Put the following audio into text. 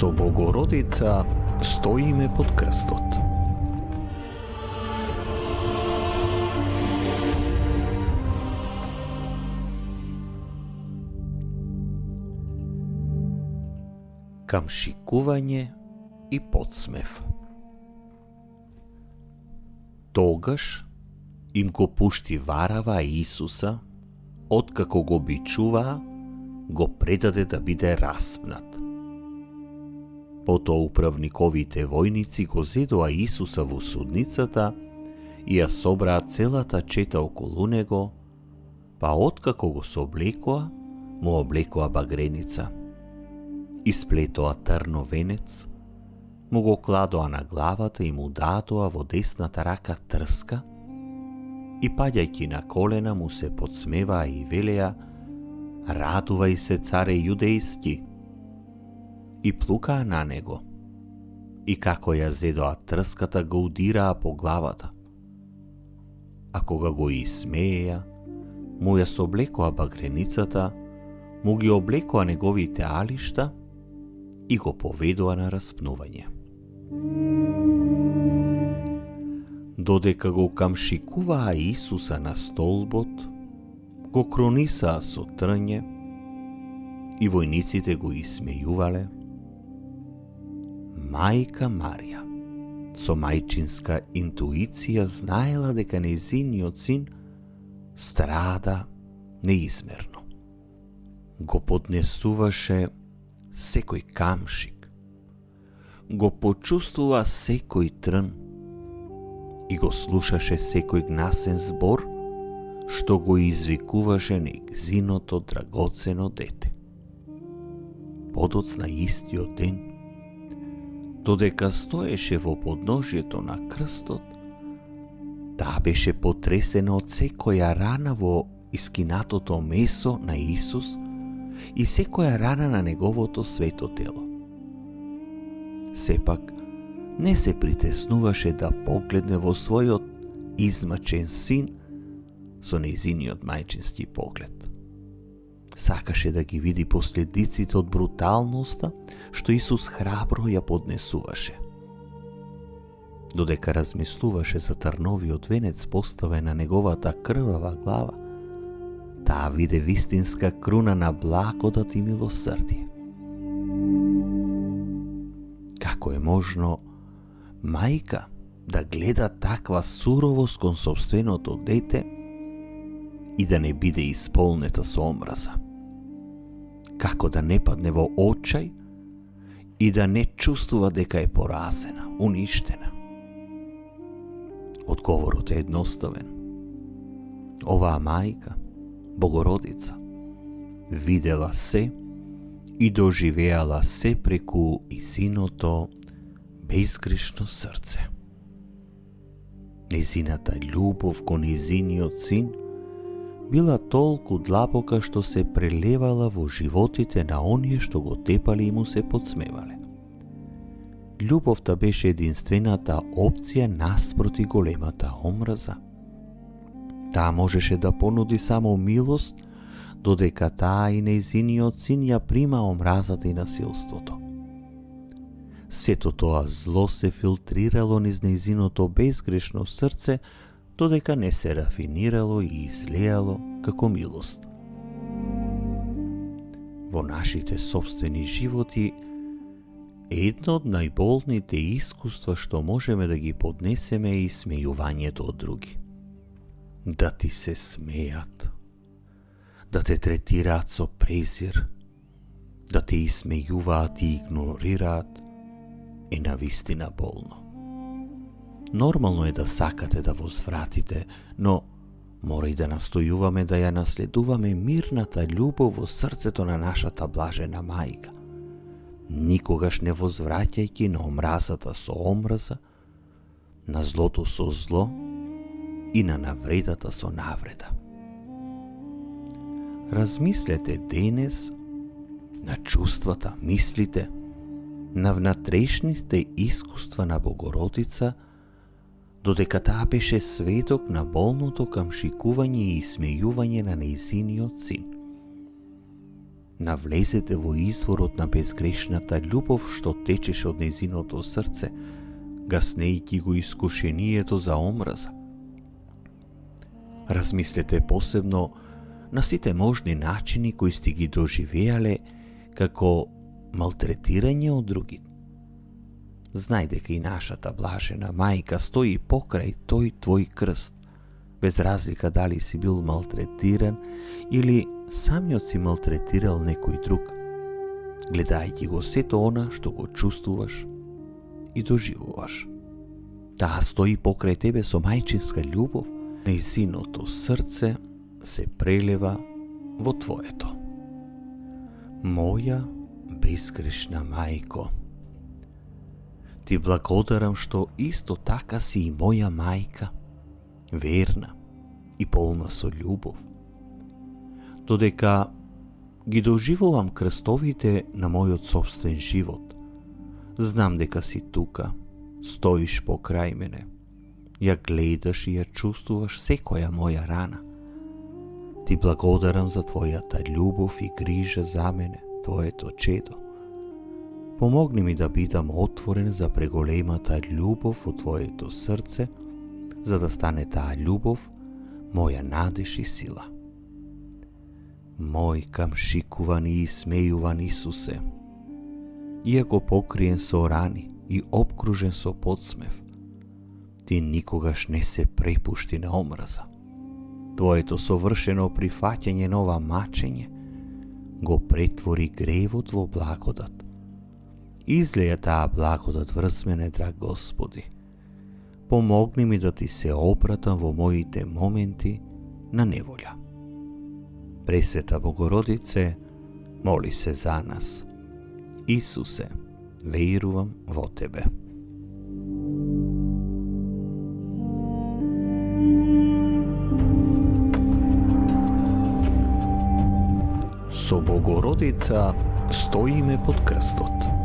Со Богородица стоиме под крстот. Камшикување и подсмев. Тогаш им го пушти варава Исуса, откако го бичуваа, го предаде да биде распнат. Потоа управниковите војници го зедоа Исуса во судницата и ја собраа целата чета околу него, па откако го сооблекоа, му облекоа багреница. Исплетоа трнов венец, му го кладоа на главата и му дадоа во десната рака трска и паѓајќи на колена му се подсмеваа и велеа: "Радувај се, царе јудејски!" И плукаа на него. И како ја зедоа трската, го удираа по главата. А кога го исмееја, му ја сооблекоа багреницата, му ги облекоа неговите алишта и го поведоа на распнување. Додека го камшикуваа Исуса на столбот, го кронисаа со трње и војниците го исмејувале. Мајка Марија, со мајчинска интуиција, знаела дека нејзиниот син страда неизмерно. Го поднесуваше секој камшик, го почувствува секој трн и го слушаше секој гнасен збор што го извикуваше нејзиното драгоцено дете. Подоцна истиот ден, додека стоеше во подножјето на крстот, таа беше потресена од секоја рана во искинатото месо на Исус и секоја рана на неговото свето тело. Сепак, не се притеснуваше да погледне во својот измачен син со нејзиниот мајчински поглед. Сакаше да ги види последиците од бруталноста што Исус храбро ја поднесуваше. Додека размислуваше за трновиот венец поставен на неговата крвава глава, таа виде вистинска круна на благодат и милосрдие. Како е можно мајка да гледа таква суровост кон сопственото дете и да не биде исполнета со омраза? Како да не падне во очај и да не чувствува дека е поразена, уништена? Одговорот е едноставен. Оваа мајка, Богородица, видела се и доживеала се преку Исиното безгрешно срце. Нејзината љубов кон нејзиниот син била толку длабока што се прелевала во животите на оние што го тепале и му се подсмевале. Љубовта беше единствената опција наспроти големата омраза. Таа можеше да понуди само милост, додека таа и нејзиниот син ја прима омразата и насилството. Сето тоа зло се филтрирало низ нејзиното безгрешно срце, додека не се рафинирало и излеало како милост. Во нашите собствени животи, едно од најболните искуства што можеме да ги поднесеме е исмејувањето од други. Да ти се смеат, да те третираат со презир, да те исмејуваат и игнорираат, е навистина болно. Нормално е да сакате да возвратите, но мора и да настојуваме да ја наследуваме мирната љубов во срцето на нашата блажена мајка, никогаш не возвраќајќи на омразата со омраза, на злото со зло и на навредата со навреда. Размислете денес на чувствата, мислите, на внатрешните искуства на Богородица, додека таа беше сведок на болното камшикување и исмејување на нејзиниот син. навлезете во изворот на безгрешната љубов што течеше од нејзиното срце, гаснејќи го искушението за омраза. Размислете посебно на сите можни начини кои сте ги доживеале како малтретирање од други. Знај дека и нашата блажена мајка стои покрај тој твој крст, без разлика дали си бил малтретиран или самиот си малтретирал некој друг, гледајќи го сето она што го чувствуваш и доживуваш. Таа стои покрај тебе со мајчинска љубов, нејзиното срце се прелева во твоето. Моја безгрешна мајко, ти благодарам што исто така си и моја мајка, верна и полна со љубов. Додека ги доживувам крстовите на мојот собствен живот, знам дека си тука, стоиш покрај мене, ја гледаш и ја чувствуваш секоја моја рана. Ти благодарам за твојата љубов и грижа за мене, твоето чедо. Помогни ми да бидам отворен за преголемата љубов во твоето срце, за да стане таа љубов моја надеж и сила. Мој камшикуван и смејуван Исусе, иако покриен со рани и обкружен со подсмев, ти никогаш не се препушти на омраза. Твоето совршено прифаќање на ова мачење го претвори гревот во благодат. Излеја таа благодат врз мене, драг Господи. Помогни ми да ти се обратам во моите моменти на неволја. Пресвета Богородице, моли се за нас. Исусе, верувам во Тебе. Со Богородица стоиме под крстот.